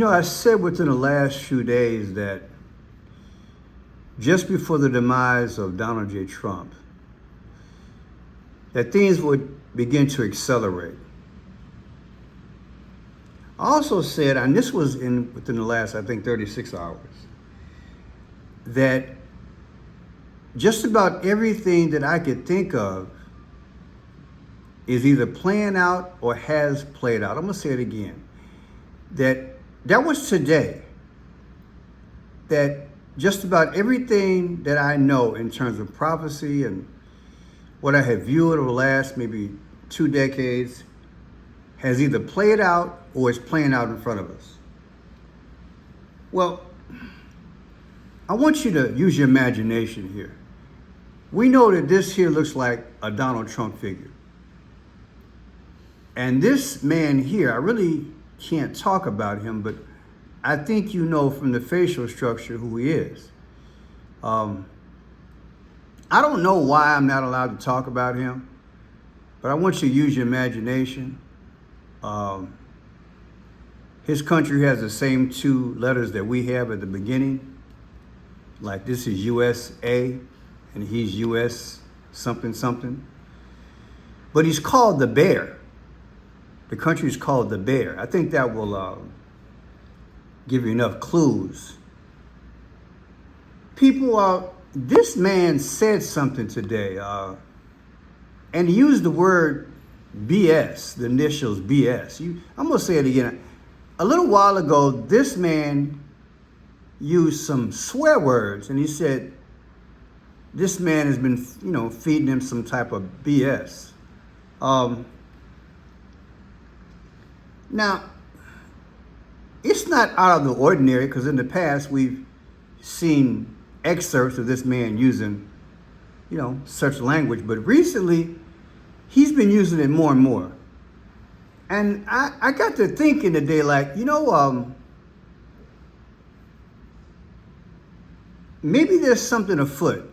I said within the last few days that just before the demise of Donald J. Trump, that things would begin to accelerate. I also said, and this was within the last, I think, 36 hours, that just about everything that I could think of is either playing out or has played out. I'm going to say it again. That was today. That just about everything that I know in terms of prophecy and what I have viewed over the last maybe 2 decades has either played out or is playing out in front of us. Well, I want you to use your imagination here. We know that this here looks like a Donald Trump figure. And this man here, I really can't talk about him, but I think you know from the facial structure who he is. I don't know why I'm not allowed to talk about him, but I want you to use your imagination. His country has the same 2 letters that we have at the beginning. Like this is USA and he's US something something. But he's called the Bear. The country is called the Bear. I think that will give you enough clues. People, this man said something today, and he used the word BS, the initials BS. I'm going to say it again. A little while ago, this man used some swear words, and he said this man has been, feeding him some type of BS. Now, it's not out of the ordinary because in the past we've seen excerpts of this man using, such language, but recently he's been using it more and more. And I got to thinking today, like, maybe there's something afoot.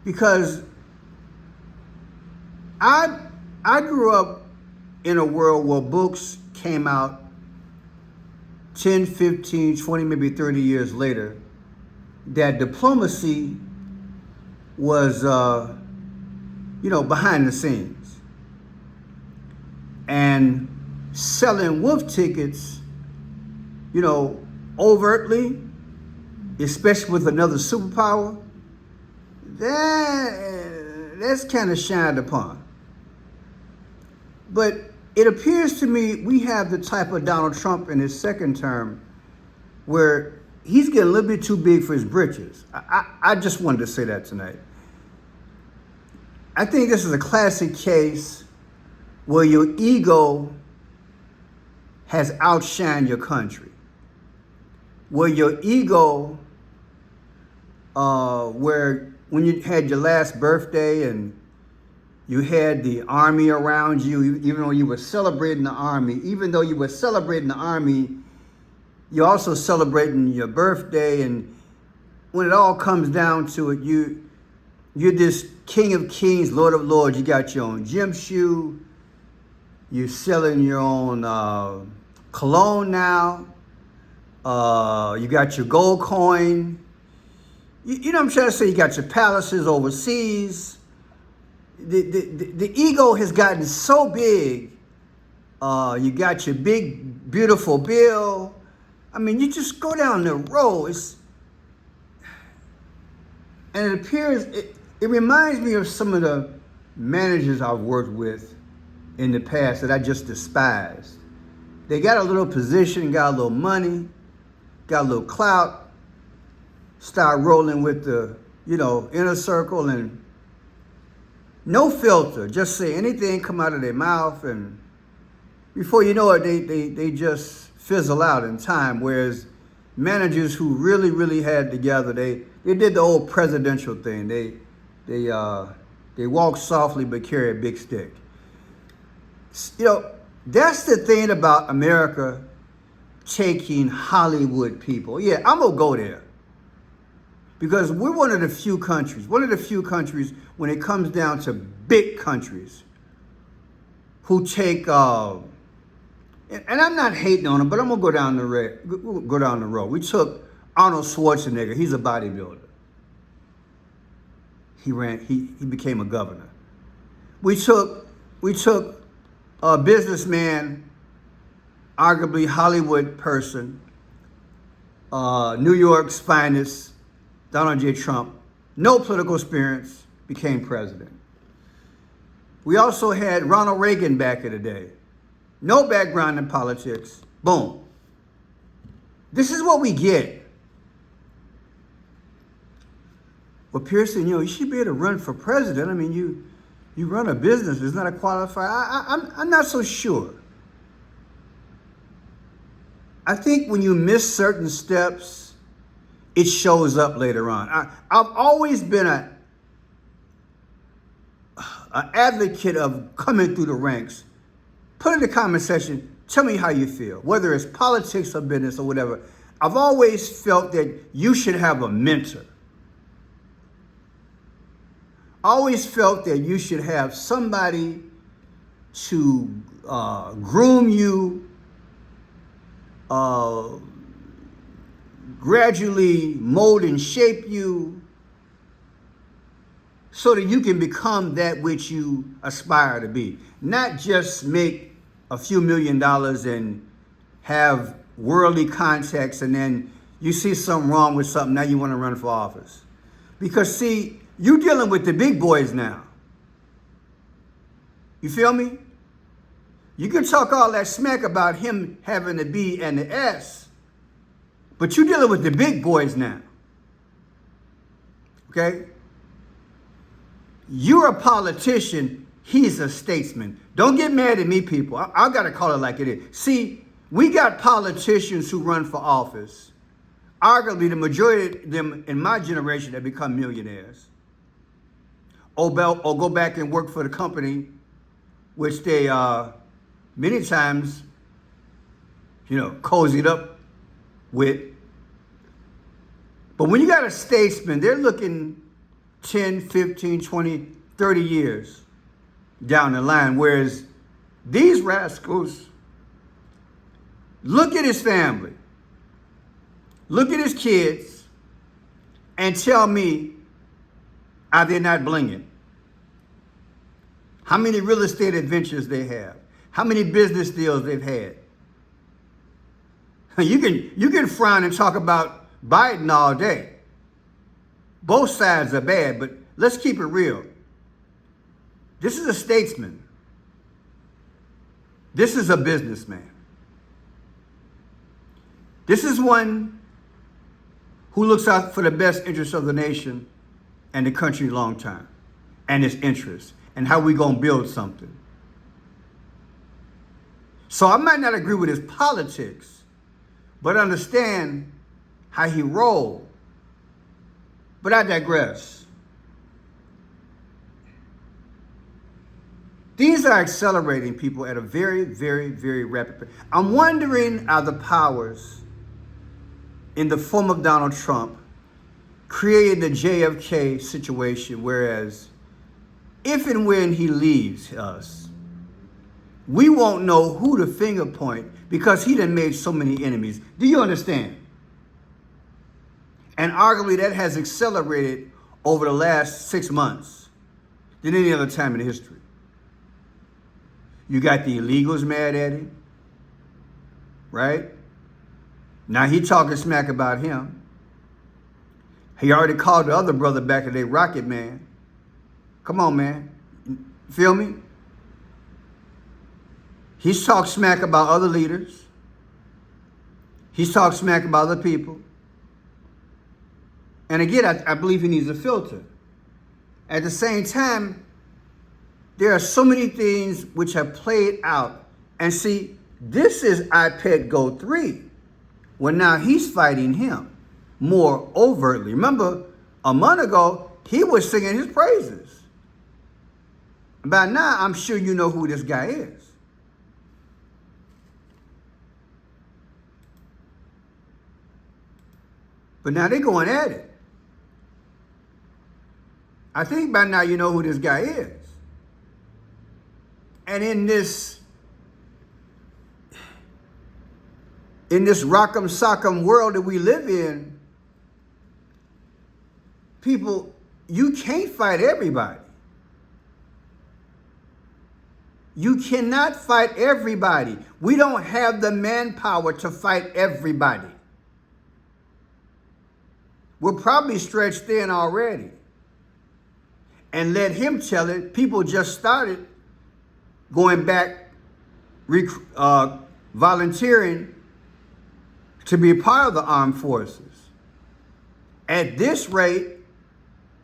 Because I grew up in a world where books came out 10, 15, 20, maybe 30 years later, that diplomacy was, behind the scenes. And selling wolf tickets, overtly, especially with another superpower, that's kind of shined upon. But it appears to me we have the type of Donald Trump in his second term where he's getting a little bit too big for his britches. I just wanted to say that tonight. I think this is a classic case where your ego has outshined your country. Where your ego, where when you had your last birthday and you had the army around you, even though you were celebrating the army, you're also celebrating your birthday. And when it all comes down to it, you're this King of Kings, Lord of Lords. You got your own gym shoe. You're selling your own cologne now. You got your gold coin. You know what I'm trying to say? You got your palaces overseas. The ego has gotten so big. You got your big, beautiful bill. I mean, you just go down the road. And it appears, it reminds me of some of the managers I've worked with in the past that I just despised. They got a little position, got a little money, got a little clout, start rolling with the, inner circle and no filter, just say anything come out of their mouth, and before you know it, they just fizzle out in time. Whereas managers who really, really had together, they did the old presidential thing. They walk softly but carry a big stick. That's the thing about America taking Hollywood people. Yeah, I'm gonna go there. Because we're one of the few countries when it comes down to big countries who take and I'm not hating on him, but I'm gonna go down the road. We took Arnold Schwarzenegger. He's a bodybuilder. He became a governor. We took a businessman, arguably Hollywood person, New York's finest, Donald J. Trump, no political experience, became president. We also had Ronald Reagan back in the day. No background in politics. Boom. This is what we get. Well, Pearson, you should be able to run for president. I mean, you run a business. It's not a qualifier. I'm not so sure. I think when you miss certain steps, it shows up later on. I've always been an advocate of coming through the ranks. Put in the comment section, tell me how you feel, whether it's politics or business or whatever. I've always felt that you should have a mentor. Always felt that you should have somebody to groom you, gradually mold and shape you so that you can become that which you aspire to be. Not just make a few $1 million and have worldly contacts and then you see something wrong with something, now you want to run for office. Because see, you're dealing with the big boys now. You feel me? You can talk all that smack about him having the B and the S, but you're dealing with the big boys now. Okay? You're a politician. He's a statesman. Don't get mad at me, people. I got to call it like it is. See, we got politicians who run for office. Arguably, the majority of them in my generation have become millionaires. Or go back and work for the company, which they many times, cozied up with. But when you got a statesman, they're looking 10, 15, 20, 30 years down the line. Whereas these rascals, look at his family, look at his kids, and tell me, are they not blinging? How many real estate adventures they have? How many business deals they've had? You can frown and talk about Biden all day. Both sides are bad, but let's keep it real. This is a statesman. This is a businessman. This is one who looks out for the best interests of the nation and the country long term, and its interests, and how we gonna build something. So I might not agree with his politics, but understand how he rolled. But I digress. These are accelerating, people, at a very, very, very rapid pace. I'm wondering, are the powers in the form of Donald Trump creating the JFK situation, whereas if and when he leaves us, we won't know who to finger point because he done made so many enemies. Do you understand? And arguably that has accelerated over the last 6 months than any other time in history. You got the illegals mad at him, right? Now he talking smack about him. He already called the other brother back in the Rocket Man. Come on, man. Feel me? He's talked smack about other leaders. He's talked smack about other people. And again, I believe he needs a filter. At the same time, there are so many things which have played out. And see, this is iPad Go 3. Well, now he's fighting him more overtly. Remember, a month ago, he was singing his praises. By now, I'm sure you know who this guy is. But now they're going at it. I think by now you know who this guy is. And in this in this rock'em sock'em world that we live in, people, you can't fight everybody. You cannot fight everybody. We don't have the manpower to fight everybody. We're probably stretched thin already. And let him tell it, people just started going back, volunteering to be a part of the armed forces. At this rate,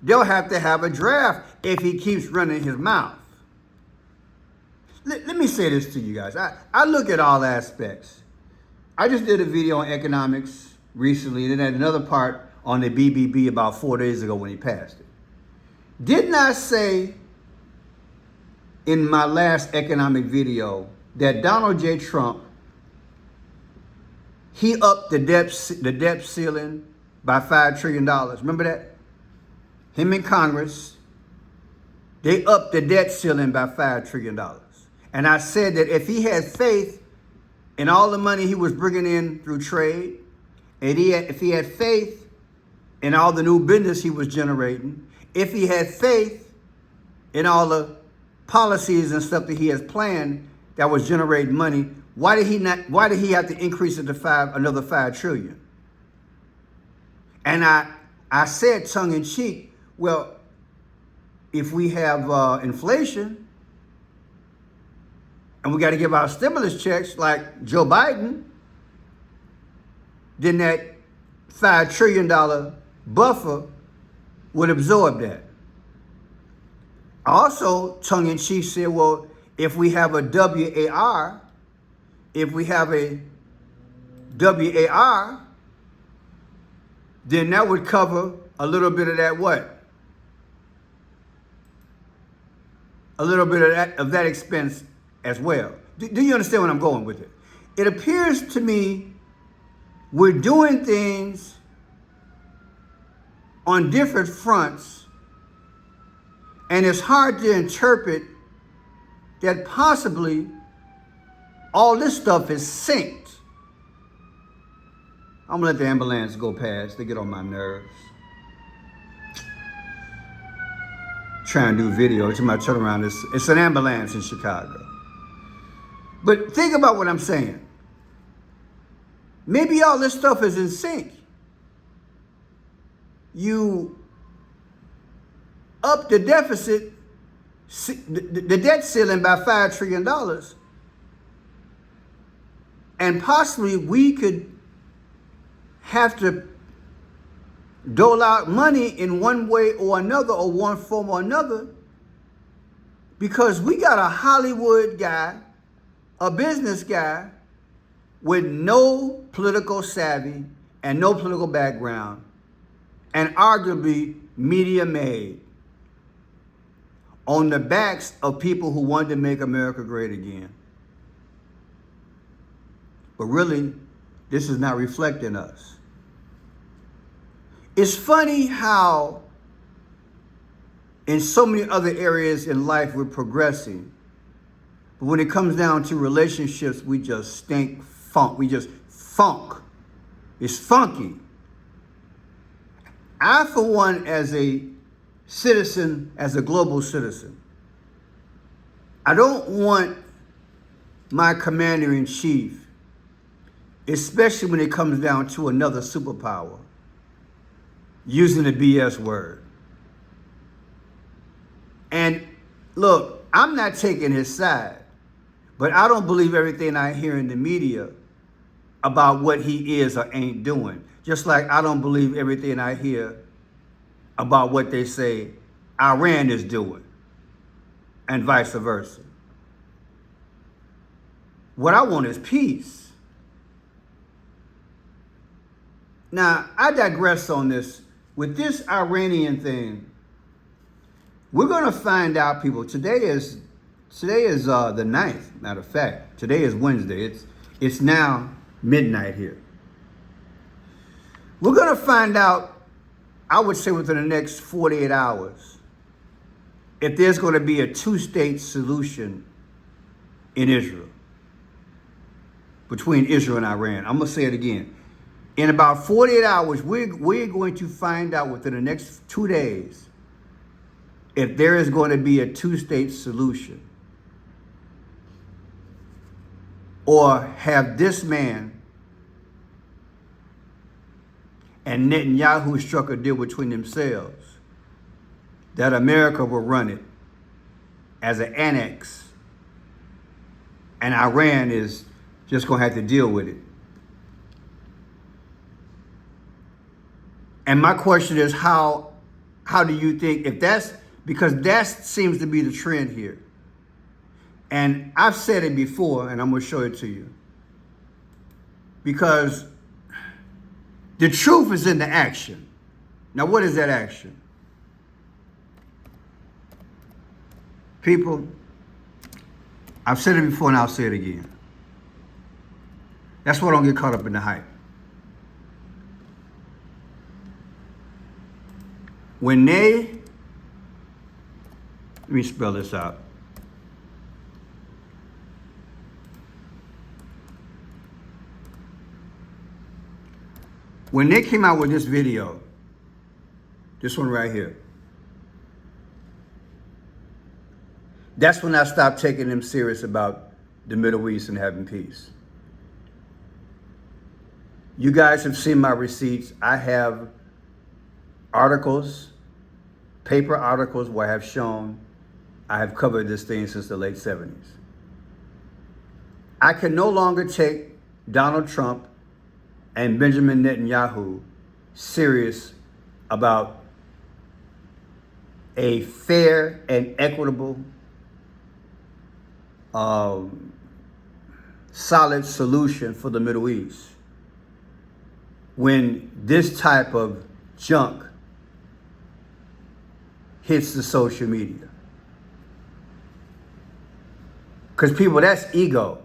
they'll have to have a draft if he keeps running his mouth. Let me say this to you guys. I look at all aspects. I just did a video on economics recently, and then had another part on the BBB about 4 days ago when he passed it. Didn't I say in my last economic video that Donald J. Trump, he upped the debt ceiling by $5 trillion? Remember that? Him in Congress, they upped the debt ceiling by $5 trillion. And I said that if he had faith in all the money he was bringing in through trade, and if he had faith in all the new business he was generating, if he had faith in all the policies and stuff that he has planned that was generating money, why did he have to increase it to another $5 trillion? And I said tongue in cheek, well, if we have inflation, and we got to give out stimulus checks like Joe Biden, then that $5 trillion buffer would absorb that. Also, tongue-in-cheek said, well, if we have a WAR, then that would cover a little bit of that what? A little bit of that expense as well. Do you understand where I'm going with it? It appears to me we're doing things on different fronts, and it's hard to interpret that possibly all this stuff is synced. I'm gonna let the ambulance go past. They get on my nerves. Trying to do video, it's my turnaround. It's an ambulance in Chicago. But think about what I'm saying. Maybe all this stuff is in sync. You up the deficit, the debt ceiling by $5 trillion, and possibly we could have to dole out money in one way or another, or one form or another, because we got a Hollywood guy, a business guy with no political savvy and no political background, and arguably media made, on the backs of people who wanted to make America great again. But really, this is not reflecting us. It's funny how in so many other areas in life we're progressing, but when it comes down to relationships, we just stink funk. We just funk. It's funky. I, for one, as a citizen, as a global citizen, I don't want my commander-in-chief, especially when it comes down to another superpower, using the BS word. And look, I'm not taking his side, but I don't believe everything I hear in the media about what he is or ain't doing. Just like I don't believe everything I hear about what they say Iran is doing, and vice versa. What I want is peace. Now, I digress on this. With this Iranian thing, we're going to find out, people. Today is the 9th, matter of fact. Today is Wednesday. It's now midnight here. We're going to find out, I would say within the next 48 hours, if there's going to be a two-state solution in Israel. between Israel and Iran. I'm going to say it again. In about 48 hours, we're going to find out within the next 2 days if there is going to be a two-state solution, or have this man and Netanyahu struck a deal between themselves that America will run it as an annex, and Iran is just going to have to deal with it. And my question is, how do you think, if that's, because that seems to be the trend here. And I've said it before, and I'm going to show it to you. Because the truth is in the action. Now, what is that action? People, I've said it before and I'll say it again. That's why I don't get caught up in the hype. When let me spell this out. When they came out with this video, this one right here, that's when I stopped taking them serious about the Middle East and having peace. You guys have seen my receipts. I have articles, paper articles, where I have shown I have covered this thing since the late 70s. I can no longer take Donald Trump and Benjamin Netanyahu serious about a fair and equitable, solid solution for the Middle East when this type of junk hits the social media. Because people, that's ego.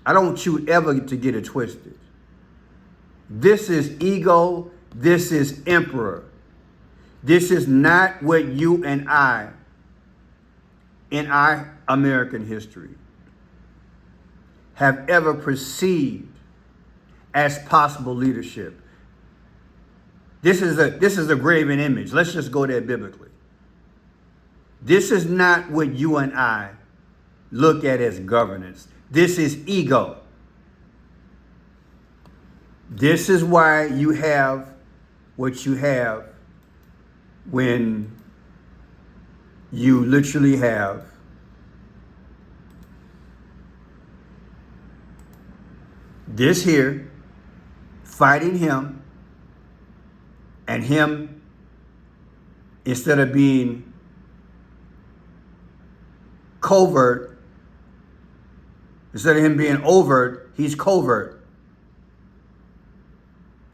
I don't want you ever to get it twisted. This is ego. This is emperor. This is not what you and I, in our American history, have ever perceived as possible leadership. This is a graven image. Let's just go there biblically. This is not what you and I look at as governance. This is ego. This is why you have what you have when you literally have this here fighting him, and him, instead of being covert, instead of him being overt, he's covert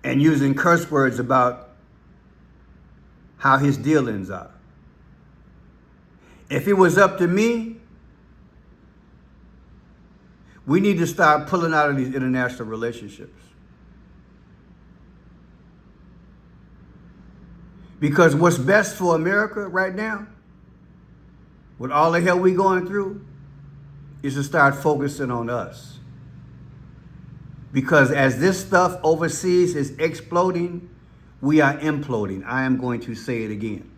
and using curse words about how his dealings are. If it was up to me, we need to start pulling out of these international relationships. Because what's best for America right now, with all the hell we going through, is to start focusing on us. Because as this stuff overseas is exploding, we are imploding. I am going to say it again.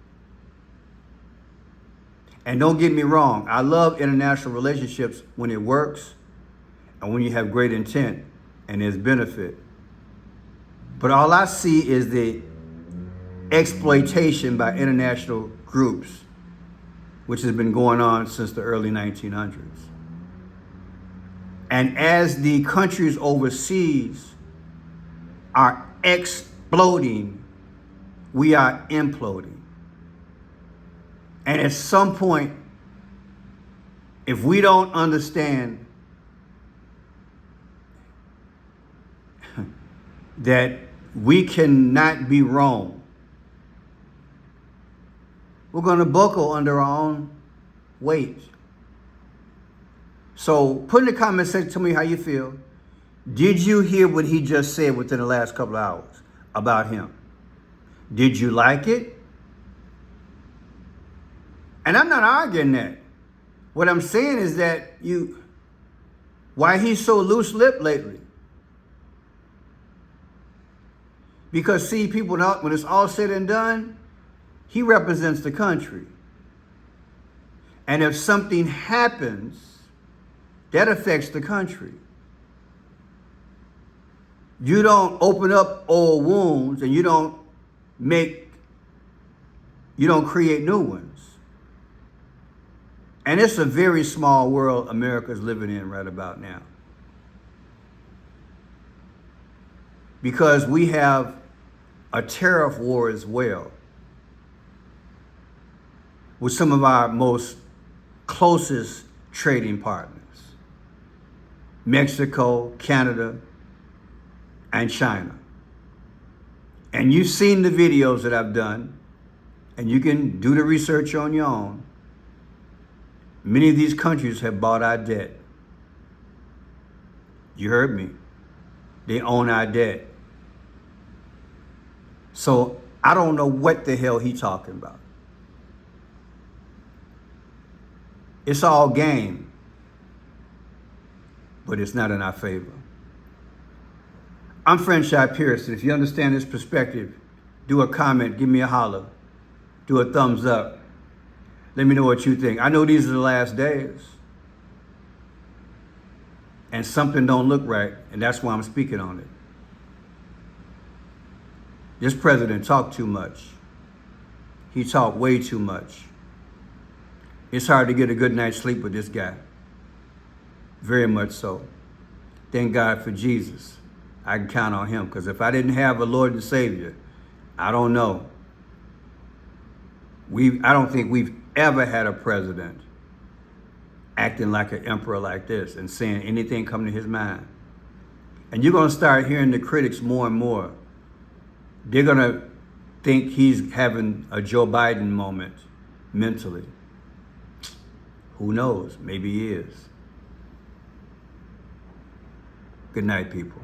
And don't get me wrong, I love international relationships when it works and when you have great intent and there's benefit. But all I see is the exploitation by international groups, which has been going on since the early 1900s. And as the countries overseas are exploding, we are imploding. And at some point, if we don't understand that we cannot be wrong, we're going to buckle under our own weight. So put in the comment section, tell me how you feel. Did you hear what he just said within the last couple of hours about him? Did you like it? And I'm not arguing that. What I'm saying is that Why he's so loose-lipped lately? Because see, people, when it's all said and done, he represents the country. And if something happens, that affects the country. You don't open up old wounds and you don't create new ones. And it's a very small world America's living in right about now. Because we have a tariff war as well with some of our most closest trading partners, Mexico, Canada, and China. And you've seen the videos that I've done, and you can do the research on your own. Many of these countries have bought our debt. You heard me. They own our debt. So I don't know what the hell he's talking about. It's all game, but it's not in our favor. I'm Franchise Pearson. If you understand this perspective, do a comment, give me a holler, do a thumbs up. Let me know what you think. I know these are the last days, and something don't look right, and that's why I'm speaking on it. This president talked too much. He talked way too much. It's hard to get a good night's sleep with this guy. Very much so. Thank God for Jesus. I can count on him, because if I didn't have a Lord and Savior, I don't know. I don't think we've ever had a president acting like an emperor like this and saying anything coming to his mind. And you're going to start hearing the critics more and more. They're going to think he's having a Joe Biden moment mentally. Who knows? Maybe he is. Good night, people.